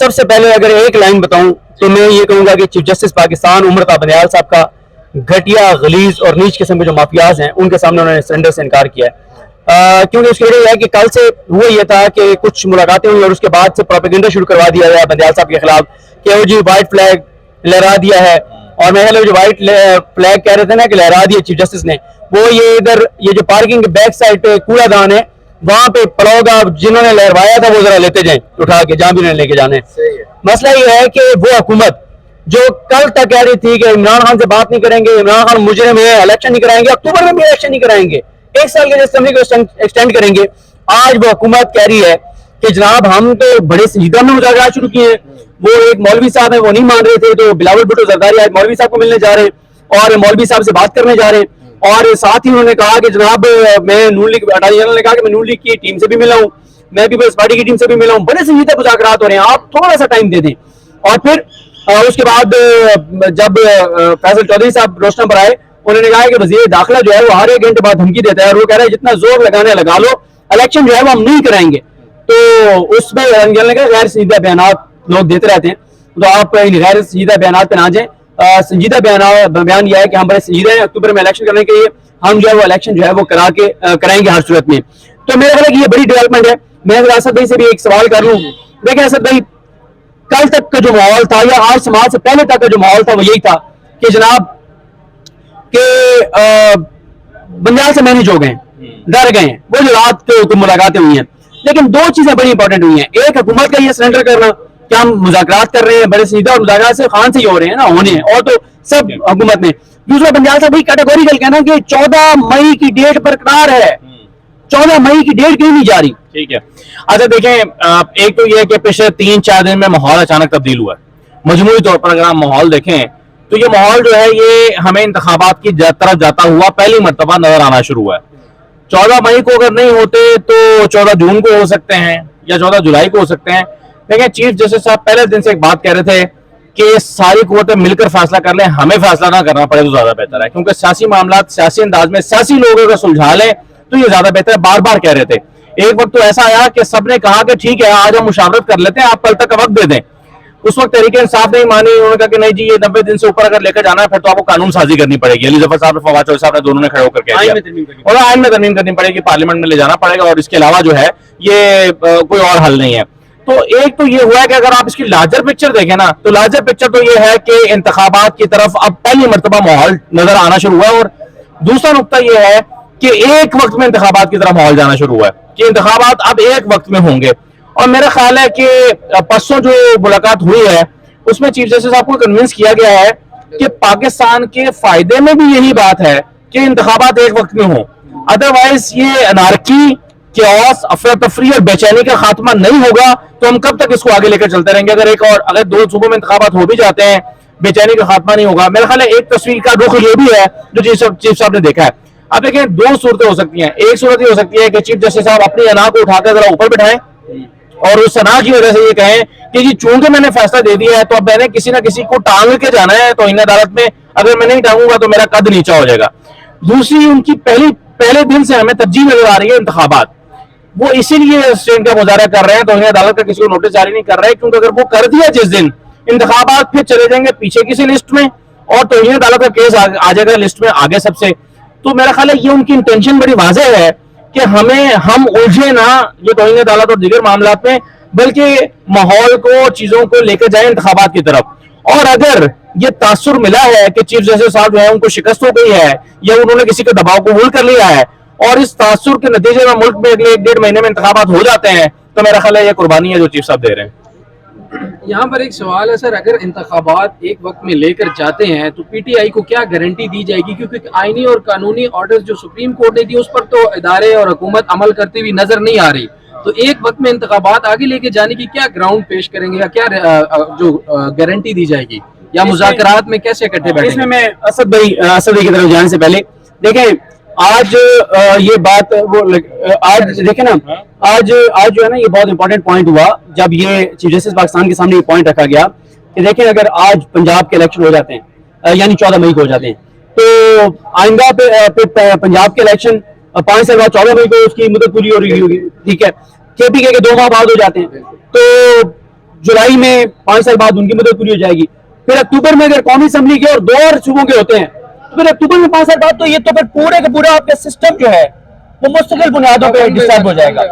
सबसे पहले अगर एक लाइन बताऊं तो मैं ये कहूंगा कि चीफ जस्टिस पाकिस्तान उमर ता बंदयाल साहब का घटिया, गलीज और नीच किस्म के जो माफियाज हैं उनके सामने उन्होंने सरेंडर से इनकार किया है। क्योंकि उसकी वजह यह है कि कल से हुआ यह था कि कुछ मुलाकातें हुई और उसके बाद से प्रोपेगेंडा शुरू करवा दिया गया बंदयाल साहब के खिलाफ कि वो जी व्हाइट फ्लैग लहरा दिया है। और मैं जो व्हाइट फ्लैग कह रहे थे ना कि लहरा दिया चीफ जस्टिस ने, वो ये इधर ये जो पार्किंग के बैक साइड पे कूड़ादान है वहां पे पड़ोगा, जिन्होंने लहरवाया था वो जरा लेते जाएं उठा के, जहां भी उन्होंने लेके जाने। मसला ये है कि वो हुकूमत जो कल तक कह रही थी कि इमरान खान से बात नहीं करेंगे, इमरान खान मुजरिम है, इलेक्शन नहीं कराएंगे, अक्टूबर में भी इलेक्शन नहीं कराएंगे, 1 साल के असेंबली को एक्सटेंड करेंगे। आज वो हुकूमत कह रही है कि जनाब हम तो बड़े संजीदा में मुज़ाकरात शुरू किए हैं। वो एक मौलवी साहब है, वो नहीं मान रहे थे, तो बिलावल भुट्टो जरदारी आज मौलवी साहब को मिलने जा रहे हैं और मौलवी साहब से बात करने जा रहे हैं। और साथ ही उन्होंने कहा कि जनाब मैं नून लीग, अटॉर्नी जनरल ने कहा कि मैं नून लीग की टीम से भी मिला हूं, मैं भी पीपल्स पार्टी की टीम से भी मिला हूं। बड़े संजीदा मुज़ाकरात हो रहे हैं, आप थोड़ा सा टाइम दे दें। और फिर उसके बाद जब फैसल चौधरी साहब रोस्टम पर आए, उन्होंने कहा कि वजीर दाखिला जो है वो हर 1 घंटे बाद धमकी देता है और वो कह रहा है जितना जोर लगाने लगा लो, इलेक्शन जो है वो हम नहीं कराएंगे। तो उसमें ने कहा गैर संजीदा बयान लोग देते रहते हैं, तो आप गैर संजीदा बयान पे ना जाए। संजीदा बयान यह है कि हम बड़े संजीदा हैं, अक्टूबर में इलेक्शन करने के लिए हम जो है वो इलेक्शन जो है वो कराएंगे हर सूरत में। तो मेरा ख्याल है कि ये बड़ी डेवलपमेंट है। मैं असद भाई से भी एक सवाल कर लूं, देखिए असद भाई, कल तक का जो माहौल था या आज समाज से पहले तक का जो माहौल था वो यही था कि जनाब के बंगाल से मैनेज हो गए, डर गए, वो जो रात को मुलाकातें हुई हैं। लेकिन 2 चीजें बड़ी इंपॉर्टेंट हुई हैं। एक, हुकूमत का ये सरेंडर करना कि हम मुज़ाकरात कर रहे हैं बड़े सीधा, और मुज़ाकरात से खान से ही हो रहे हैं ना, होने हैं, और तो सब हुकूमत में। दूसरा, बंगाल साहब वही कैटेगोरिकल कहना कि 14 मई की डेट बरकरार है, 14 मई की डेट कहीं नहीं जा रही। ठीक है। अच्छा देखें, एक तो यह है कि पिछले 3-4 दिन में माहौल अचानक तब्दील हुआ है। मजमूई तौर पर अगर आप माहौल देखें तो ये माहौल जो है ये हमें इंतखाबात की तरफ जाता हुआ पहली मर्तबा नजर आना शुरू हुआ है। 14 मई को अगर नहीं होते तो 14 जून को हो सकते हैं या 14 जुलाई को हो सकते हैं। लेकिन चीफ जस्टिस साहब पहले दिन से एक बात कह रहे थे कि सारी कुव्वतें मिलकर फैसला कर लें, हमें फैसला ना करना पड़े तो ज्यादा बेहतर है, क्योंकि सियासी मामला सियासी अंदाज में सियासी लोगों को सुलझा लें तो ये ज्यादा बेहतर है। बार बार कह रहे थे। एक वक्त तो ऐसा आया कि सबने कहा कि ठीक है आज हम मुशावरत कर लेते हैं, आप कल तक का वक्त दे दें। उस वक्त तहरीक इंसाफ नहीं मानी, उन्होंने कहा कि नहीं जी ये 90 दिन से ऊपर अगर लेकर जाना है फिर तो आपको कानून साजी करनी पड़ेगी। अली जफर साहब, फवाद चौधरी साहब ने दोनों ने खड़े होकर कह दिया और आइन में तरमीम करनी पड़ेगी, पार्लियामेंट में ले जाना पड़ेगा, और इसके अलावा जो है ये कोई और हल नहीं है। तो एक तो ये हुआ है कि अगर आप इसकी लार्जर पिक्चर देखें ना, तो लार्जर पिक्चर तो ये है कि इंतखाबात की तरफ अब पहली मर्तबा माहौल नजर आना शुरू हुआ है। और दूसरा नुकता यह है कि एक वक्त में इंतखाबात की तरफ माहौल जाना शुरू हुआ है कि इंतखाबात अब एक वक्त में होंगे। और मेरा ख्याल है कि परसों जो मुलाकात हुई है उसमें चीफ जस्टिस साहब को कन्विंस किया गया है कि पाकिस्तान के फायदे में भी यही बात है कि इंतखाबात एक वक्त में हो। अदरवाइज ये अनारकी, chaos, अफरा तफरी और बेचैनी का खात्मा नहीं होगा तो हम कब तक इसको आगे लेकर चलते रहेंगे। अगर 2 सूबों में इंतखाबात हो भी जाते हैं, बेचैनी का खात्मा नहीं होगा। मेरा ख्याल है एक तस्वीर का रुख ये भी है जो चीफ साहब ने देखा है। अब देखिए 2 सूरतें हो सकती हैं। एक सूरत ये हो सकती है कि चीफ जस्टिस साहब अपनी अना को उठाकर जरा ऊपर बिठाएं और उस अना की वजह से ये कहें कि जी चूंकि मैंने फैसला दे दिया है तो अब मैंने किसी ना किसी को टांग के जाना है, तो इन अदालत में अगर मैं नहीं टांगूंगा तो मेरा कद नीचा हो जाएगा। दूसरी, उनकी पहले दिन से हमें तरजीह नजर आ रही है इंतखाबात, वो इसीलिए स्टेट का मुजाहरा कर रहे हैं, तो अदालत का किसी को नोटिस जारी नहीं कर रहे हैं, क्योंकि अगर वो कर दिया जिस दिन, इंतखाबात फिर चले जाएंगे पीछे किसी लिस्ट में और तो अदालत का केस आ जाएगा लिस्ट में आगे सबसे। तो मेरा ख्याल है ये उनकी इंटेंशन बड़ी वाज़ेह है कि हम उलझे ना ये तौहीन अदालत और दीगर मामला में, बल्कि माहौल को, चीजों को लेकर जाए इंतखाबात की तरफ। और अगर ये तासुर मिला है कि चीफ जस्टिस साहब जो है उनको शिकस्त हो गई है या उन्होंने किसी के दबाव को कबूल कर लिया है और इस तासुर के नतीजे में मुल्क में अगले 1-1.5 महीने में इंतखाबात हो जाते हैं, तो मेरा ख्याल है ये कुर्बानी है जो चीफ साहब दे रहे हैं। यहाँ पर एक सवाल है सर, अगर इंतखाबात एक वक्त में लेकर जाते हैं तो पीटीआई को क्या गारंटी दी जाएगी, क्योंकि आईनी और कानूनी ऑर्डर जो सुप्रीम कोर्ट ने दी उस पर तो इदारे और हुकूमत अमल करती हुई नजर नहीं आ रही, तो एक वक्त में इंतखाबात आगे लेके जाने की क्या ग्राउंड पेश करेंगे या क्या जो गारंटी दी जाएगी, या मुज़ाकरात में कैसे इकट्ठे बैठेंगे? इसमें मैं असद भाई की तरफ जाने से पहले देखें, आज ये बात वो आज देखें ना, आज जो है ना ये बहुत इंपॉर्टेंट पॉइंट हुआ जब ये चीफ जस्टिस पाकिस्तान के सामने ये पॉइंट रखा गया कि देखें अगर आज पंजाब के इलेक्शन हो जाते हैं यानी 14 मई को हो जाते हैं, तो आइंदा पे पंजाब के इलेक्शन 5 साल बाद 14 मई को उसकी मुद्दत पूरी हो रही होगी, ठीक है। केपीके के 2 माह बाद हो जाते हैं, तो जुलाई में 5 साल बाद उनकी मुद्दत पूरी हो जाएगी। फिर अक्टूबर में अगर कौमी असम्बली के और 2 और सूबों के होते हैं तो फिर अक्टूबर में 5 साल बाद तो ये तो फिर पूरे का पूरा आपका सिस्टम जो है वो मुस्तकिल बुनियादों पे डिस्टर्ब हो जाएगा।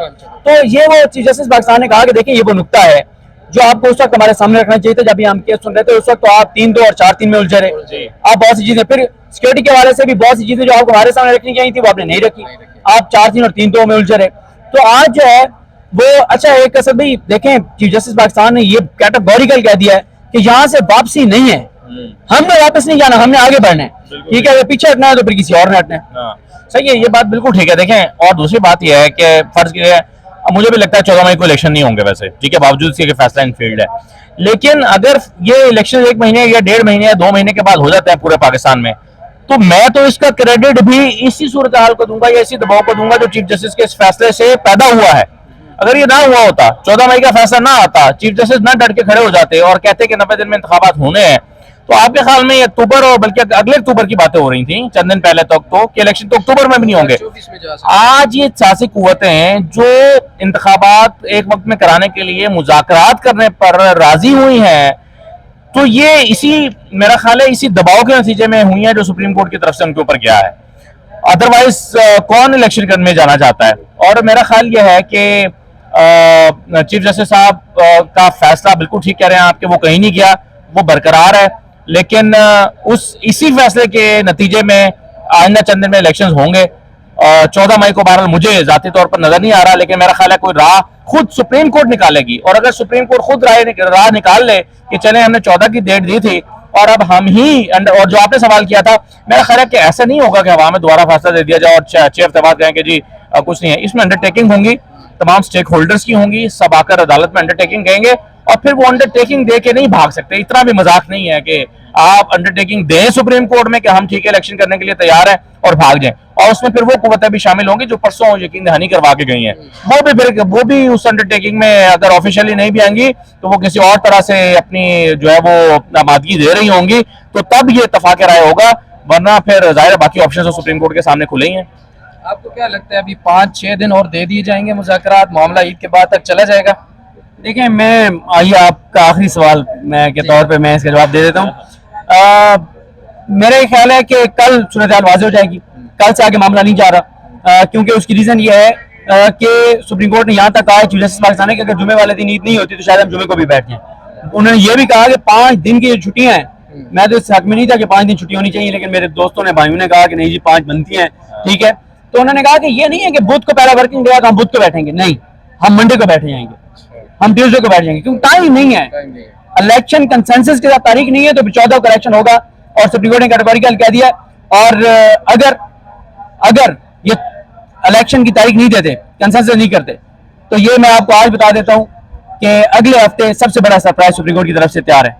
तो ये वो चीफ जस्टिस पाकिस्तान ने कहा कि देखिए ये वो नुकता है जो आपको उस वक्त हमारे सामने रखना चाहिए था जब हम केस सुन रहे थे। उस वक्त तो आप 3-2 और 4-3 में उलझे रहे। आप बहुत सी चीजें फिर सिक्योरिटी के हवाले से भी बहुत सी चीजें जो आपको हमारे सामने रखनी चाहिए थी वो आपने नहीं रखी। आप 4-3 और 3-2 में उलझे रहे। तो आज जो है वो अच्छा एक कसर भाई देखें चीफ जस्टिस पाकिस्तान ने ये कैटेगोरिकल कह दिया है कि यहाँ से वापसी नहीं है। हमने वापस नहीं जाना, हमने आगे बढ़ना है। ठीक है, अगर पीछे हटना है तो फिर किसी और ने हटना है। सही है, ये बात बिल्कुल ठीक है। देखें और दूसरी बात यह है कि फर्ज कीजिए मुझे भी लगता है 14 मई को इलेक्शन नहीं होंगे वैसे, ठीक है, बावजूद इसके कि फैसला इनफील्ड है। लेकिन अगर ये इलेक्शन 1 महीने या 1.5 महीने या 2 महीने के बाद हो जाता है पूरे पाकिस्तान में, तो मैं तो इसका क्रेडिट भी इसी सूरत हाल को दूंगा या इसी दबाव को दूंगा जो चीफ जस्टिस के इस फैसले से पैदा हुआ है। अगर ये ना हुआ होता, 14 मई का फैसला ना आता, चीफ जस्टिस ना डट के खड़े हो जाते और कहते कि 90 दिन में इंतखाबात होने हैं, तो आपके ख्याल में ये अक्टूबर और बल्कि अगले अक्टूबर की बातें हो रही थी चंद दिन पहले तक तो कि इलेक्शन तो अक्टूबर में भी नहीं होंगे। 24 में जा सकते हैं। आज ये सियासी कुव्वतें हैं जो इंतखाबात एक वक्त में कराने के लिए मुज़ाकरात करने पर राजी हुई हैं, तो ये इसी मेरा ख्याल है इसी दबाव के नतीजे में हुई है जो सुप्रीम कोर्ट की तरफ से उनके ऊपर गया है। अदरवाइज कौन इलेक्शन करने जाना चाहता है। और मेरा ख्याल यह है कि चीफ जस्टिस साहब का फैसला बिल्कुल ठीक कह रहे हैं आपके, वो कहीं नहीं गया, वो बरकरार है। लेकिन उस इसी फैसले के नतीजे में आइंदा चंद दिन में इलेक्शंस होंगे। 14 मई को बहरहाल मुझे जाती तौर पर नजर नहीं आ रहा, लेकिन मेरा ख्याल है कोई राह खुद सुप्रीम कोर्ट निकालेगी। और अगर सुप्रीम कोर्ट खुद राह निकाल ले कि चले हमने 14 की डेट दी थी और अब हम ही, और जो आपने सवाल किया था, मेरा ख्याल है कि ऐसा नहीं होगा कि हवा में दोबारा फैसला दे दिया जाए और 6 हफ्ते बाद कहें कि जी कुछ नहीं है। इसमें अंडरटेकिंग होंगी, तमाम स्टेक होल्डर्स की होंगी, सब आकर अदालत में अंडरटेकिंग कहेंगे और फिर वो अंडरटेकिंग दे के नहीं भाग सकते। इतना भी मजाक नहीं है कि आप अंडरटेकिंग दें सुप्रीम कोर्ट में कि हम ठीक है इलेक्शन करने के लिए तैयार हैं और भाग जाएं, और उसमें फिर वो कुव्वतें भी शामिल होंगी जो परसों यकीन दहानी करवा के गई हैं। वो भी उस अंडरटेकिंग में अगर ऑफिशियली नहीं भी आएंगी तो वो किसी और तरह से अपनी जो है वो आमादगी दे रही होंगी, तो तब ये इत्तफाक राय होगा, वरना फिर जाहिर है बाकी ऑप्शन तो सुप्रीम कोर्ट के सामने खुले ही हैं। आपको क्या लगता है अभी 5-6 दिन और दे दिए जाएंगे मुज़ाकरात, मामला ईद के बाद तक चला जाएगा? देखिए मैं आइए आपका आखिरी सवाल मैं के तौर पे मैं इसका जवाब दे देता हूँ। मेरा ख्याल है कि कल सूरत हाल वाज़ेह हो जाएगी, कल से आगे मामला नहीं जा रहा, क्योंकि उसकी रीज़न ये है कि सुप्रीम कोर्ट ने यहाँ तक कहा चीफ जस्टिस पाकिस्तान कि अगर जुमे वाले दिन ईद नहीं होती तो शायद हम जुमे को भी बैठ जाएं। उन्होंने ये भी कहा कि 5 दिन की छुट्टियां हैं, मैं तो इस हक में नहीं था कि 5 दिन छुट्टी होनी चाहिए, लेकिन मेरे दोस्तों ने भाइयों ने कहा कि नहीं जी 5 बनती हैं, ठीक है। तो उन्होंने कहा कि ये नहीं है कि बुध को पहला वर्किंग डे है तो हम बुध को बैठेंगे, नहीं, हम मंडे को बैठ जाएंगे, हम ट्यूसडे को बैठ जाएंगे, क्योंकि टाइम नहीं है। इलेक्शन कंसेंसस के साथ तारीख नहीं है तो 14 को इलेक्शन होगा और सुप्रीम कोर्ट ने कैटेगोरिकल कह दिया। और अगर ये इलेक्शन की तारीख नहीं देते, कंसेंसस नहीं करते, तो ये मैं आपको आज बता देता हूं कि अगले हफ्ते सबसे बड़ा सरप्राइज सुप्रीम कोर्ट की तरफ से तैयार है।